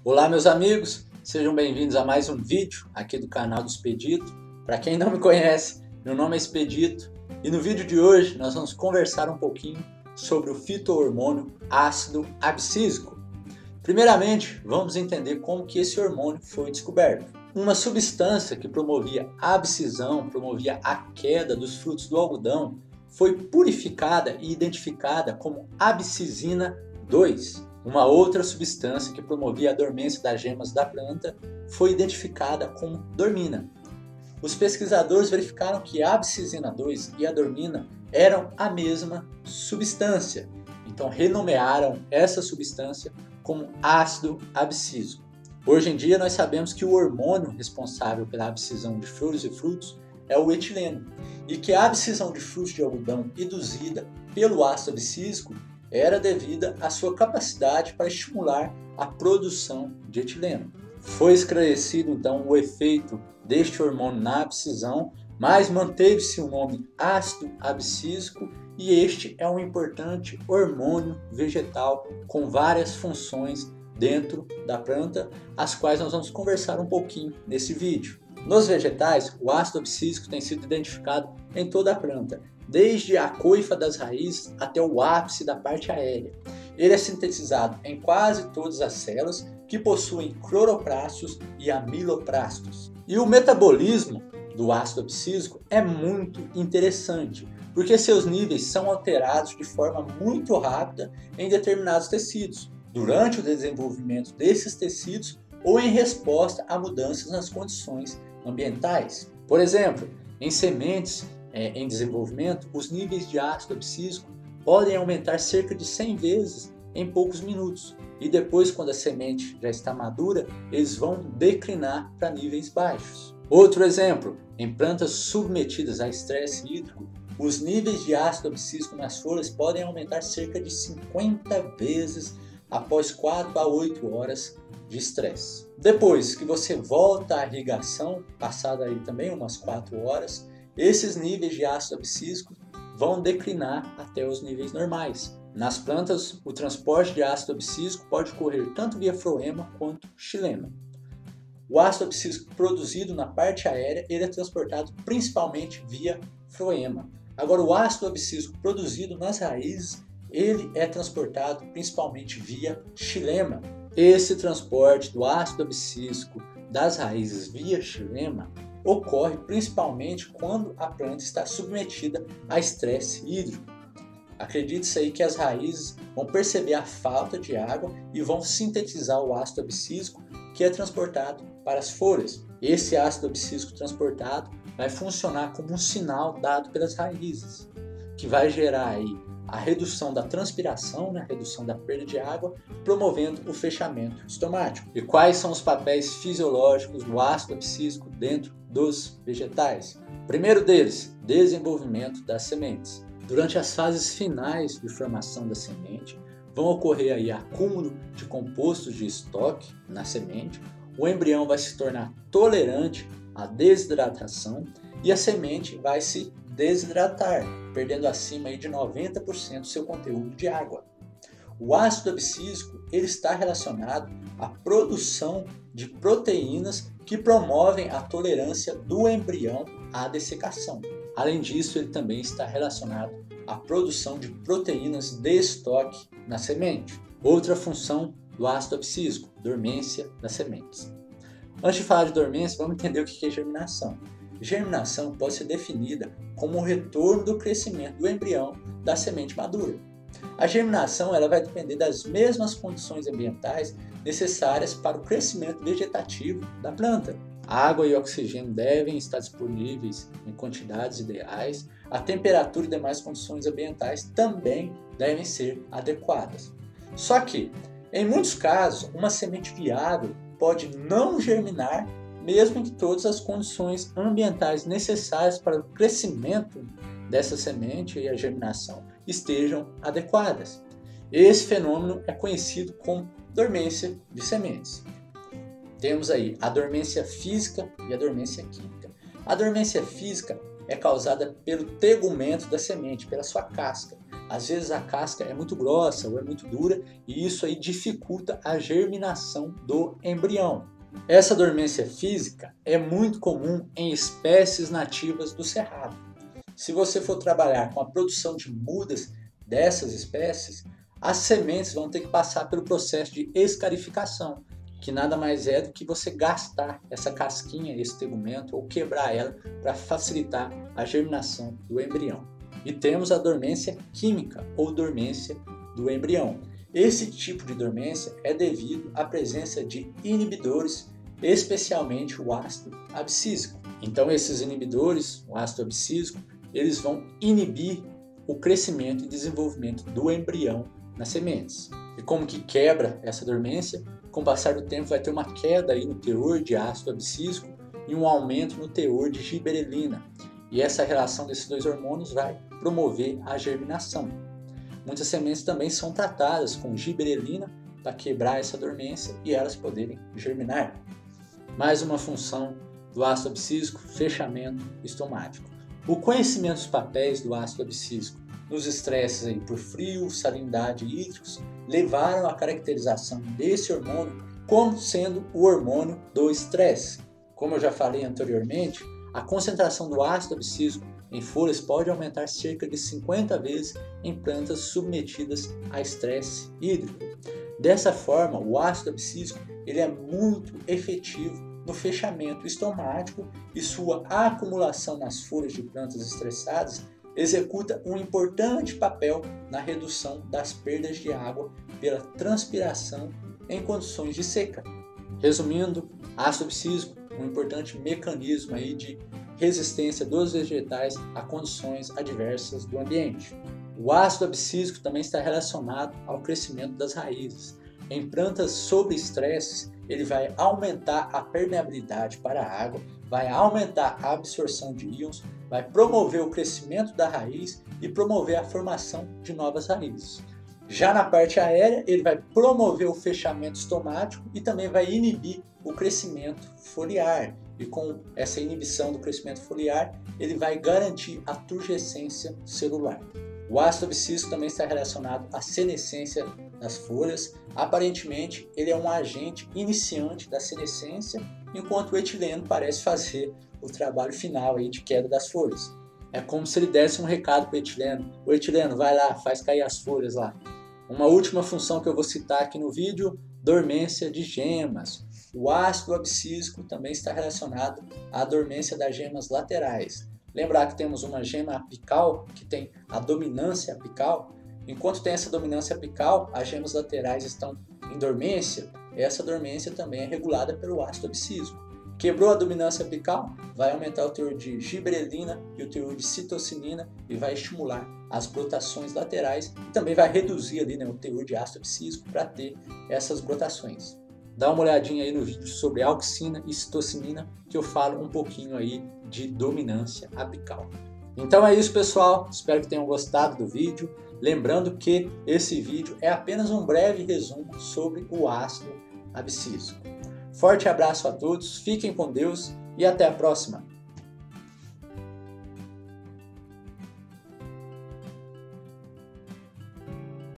Olá meus amigos, sejam bem-vindos a mais um vídeo aqui do canal do Expedito. Para quem não me conhece, meu nome é Expedito e no vídeo de hoje nós vamos conversar um pouquinho sobre o fito-hormônio ácido abscísico. Primeiramente, vamos entender como que esse hormônio foi descoberto. Uma substância que promovia a abscisão, promovia a queda dos frutos do algodão, foi purificada e identificada como abscisina 2. Uma outra substância que promovia a dormência das gemas da planta foi identificada como dormina. Os pesquisadores verificaram que a abscisina 2 e a dormina eram a mesma substância, então renomearam essa substância como ácido abscísico. Hoje em dia nós sabemos que o hormônio responsável pela abscisão de flores e frutos é o etileno, e que a abscisão de frutos de algodão induzida pelo ácido abscísico era devida à sua capacidade para estimular a produção de etileno. Foi esclarecido então o efeito deste hormônio na abscisão, mas manteve-se o nome ácido abscísico e este é um importante hormônio vegetal com várias funções dentro da planta, as quais nós vamos conversar um pouquinho nesse vídeo. Nos vegetais, o ácido abscísico tem sido identificado em toda a planta, desde a coifa das raízes até o ápice da parte aérea. Ele é sintetizado em quase todas as células que possuem cloroplastos e amiloplastos. E o metabolismo do ácido abscísico é muito interessante, porque seus níveis são alterados de forma muito rápida em determinados tecidos, durante o desenvolvimento desses tecidos ou em resposta a mudanças nas condições ambientais. Por exemplo, em sementes em desenvolvimento, os níveis de ácido abscísico podem aumentar cerca de 100 vezes em poucos minutos e depois, quando a semente já está madura, eles vão declinar para níveis baixos. Outro exemplo, em plantas submetidas a estresse hídrico, os níveis de ácido abscísico nas folhas podem aumentar cerca de 50 vezes após 4 a 8 horas de estresse. Depois que você volta à irrigação, passado aí também umas 4 horas, esses níveis de ácido abscísico vão declinar até os níveis normais. Nas plantas, o transporte de ácido abscísico pode ocorrer tanto via floema quanto xilema. O ácido abscísico produzido na parte aérea ele é transportado principalmente via floema. Agora, o ácido abscísico produzido nas raízes ele é transportado principalmente via xilema. Esse transporte do ácido abscísico das raízes via xilema ocorre principalmente quando a planta está submetida a estresse hídrico. Acredite-se aí que as raízes vão perceber a falta de água e vão sintetizar o ácido abscísico que é transportado para as folhas. Esse ácido abscísico transportado vai funcionar como um sinal dado pelas raízes, que vai gerar aí a redução da transpiração, a redução da perda de água, promovendo o fechamento estomático. E quais são os papéis fisiológicos do ácido abscísico dentro dos vegetais? O primeiro deles, desenvolvimento das sementes. Durante as fases finais de formação da semente, vão ocorrer aí acúmulo de compostos de estoque na semente, o embrião vai se tornar tolerante à desidratação e a semente vai se desidratar, perdendo acima aí de 90% do seu conteúdo de água. O ácido abscísico ele está relacionado à produção de proteínas que promovem a tolerância do embrião à dessecação. Além disso, ele também está relacionado à produção de proteínas de estoque na semente. Outra função do ácido abscísico, dormência das sementes. Antes de falar de dormência, vamos entender o que é germinação. Germinação pode ser definida como o retorno do crescimento do embrião da semente madura. A germinação ela vai depender das mesmas condições ambientais necessárias para o crescimento vegetativo da planta. Água e oxigênio devem estar disponíveis em quantidades ideais, a temperatura e demais condições ambientais também devem ser adequadas. Só que, em muitos casos, uma semente viável pode não germinar mesmo que todas as condições ambientais necessárias para o crescimento dessa semente e a germinação estejam adequadas. Esse fenômeno é conhecido como dormência de sementes. Temos aí a dormência física e a dormência química. A dormência física é causada pelo tegumento da semente, pela sua casca. Às vezes a casca é muito grossa ou é muito dura e isso aí dificulta a germinação do embrião. Essa dormência física é muito comum em espécies nativas do cerrado. Se você for trabalhar com a produção de mudas dessas espécies, as sementes vão ter que passar pelo processo de escarificação, que nada mais é do que você gastar essa casquinha, esse tegumento, ou quebrar ela para facilitar a germinação do embrião. E temos a dormência química, ou dormência do embrião. Esse tipo de dormência é devido à presença de inibidores, especialmente o ácido abscísico. Então esses inibidores, o ácido abscísico, eles vão inibir o crescimento e desenvolvimento do embrião nas sementes. E como que quebra essa dormência? Com o passar do tempo vai ter uma queda aí no teor de ácido abscísico e um aumento no teor de giberelina. E essa relação desses dois hormônios vai promover a germinação. Muitas sementes também são tratadas com giberelina para quebrar essa dormência e elas poderem germinar. Mais uma função do ácido abscísico, fechamento estomático. O conhecimento dos papéis do ácido abscísico nos estresses aí por frio, salinidade e hídricos levaram à caracterização desse hormônio como sendo o hormônio do estresse. Como eu já falei anteriormente, a concentração do ácido abscísico em folhas pode aumentar cerca de 50 vezes em plantas submetidas a estresse hídrico. Dessa forma, o ácido abscísico ele é muito efetivo no fechamento estomático e sua acumulação nas folhas de plantas estressadas executa um importante papel na redução das perdas de água pela transpiração em condições de seca. Resumindo, ácido abscísico um importante mecanismo aí de resistência dos vegetais a condições adversas do ambiente. O ácido abscísico também está relacionado ao crescimento das raízes. Em plantas sob estresse, ele vai aumentar a permeabilidade para a água, vai aumentar a absorção de íons, vai promover o crescimento da raiz e promover a formação de novas raízes. Já na parte aérea, ele vai promover o fechamento estomático e também vai inibir o crescimento foliar. E com essa inibição do crescimento foliar, ele vai garantir a turgescência celular. O ácido abscísico também está relacionado à senescência das folhas. Aparentemente, ele é um agente iniciante da senescência, enquanto o etileno parece fazer o trabalho final aí de queda das folhas. É como se ele desse um recado para o etileno. O etileno, vai lá, faz cair as folhas lá. Uma última função que eu vou citar aqui no vídeo, dormência de gemas. O ácido abscísico também está relacionado à dormência das gemas laterais. Lembrar que temos uma gema apical, que tem a dominância apical. Enquanto tem essa dominância apical, as gemas laterais estão em dormência. Essa dormência também é regulada pelo ácido abscísico. Quebrou a dominância apical, vai aumentar o teor de giberelina e o teor de citocinina e vai estimular as brotações laterais e também vai reduzir ali, o teor de ácido abscísico para ter essas brotações. Dá uma olhadinha aí no vídeo sobre auxina e citocinina que eu falo um pouquinho aí de dominância apical. Então é isso, pessoal, espero que tenham gostado do vídeo. Lembrando que esse vídeo é apenas um breve resumo sobre o ácido abscísico. Forte abraço a todos, fiquem com Deus e até a próxima!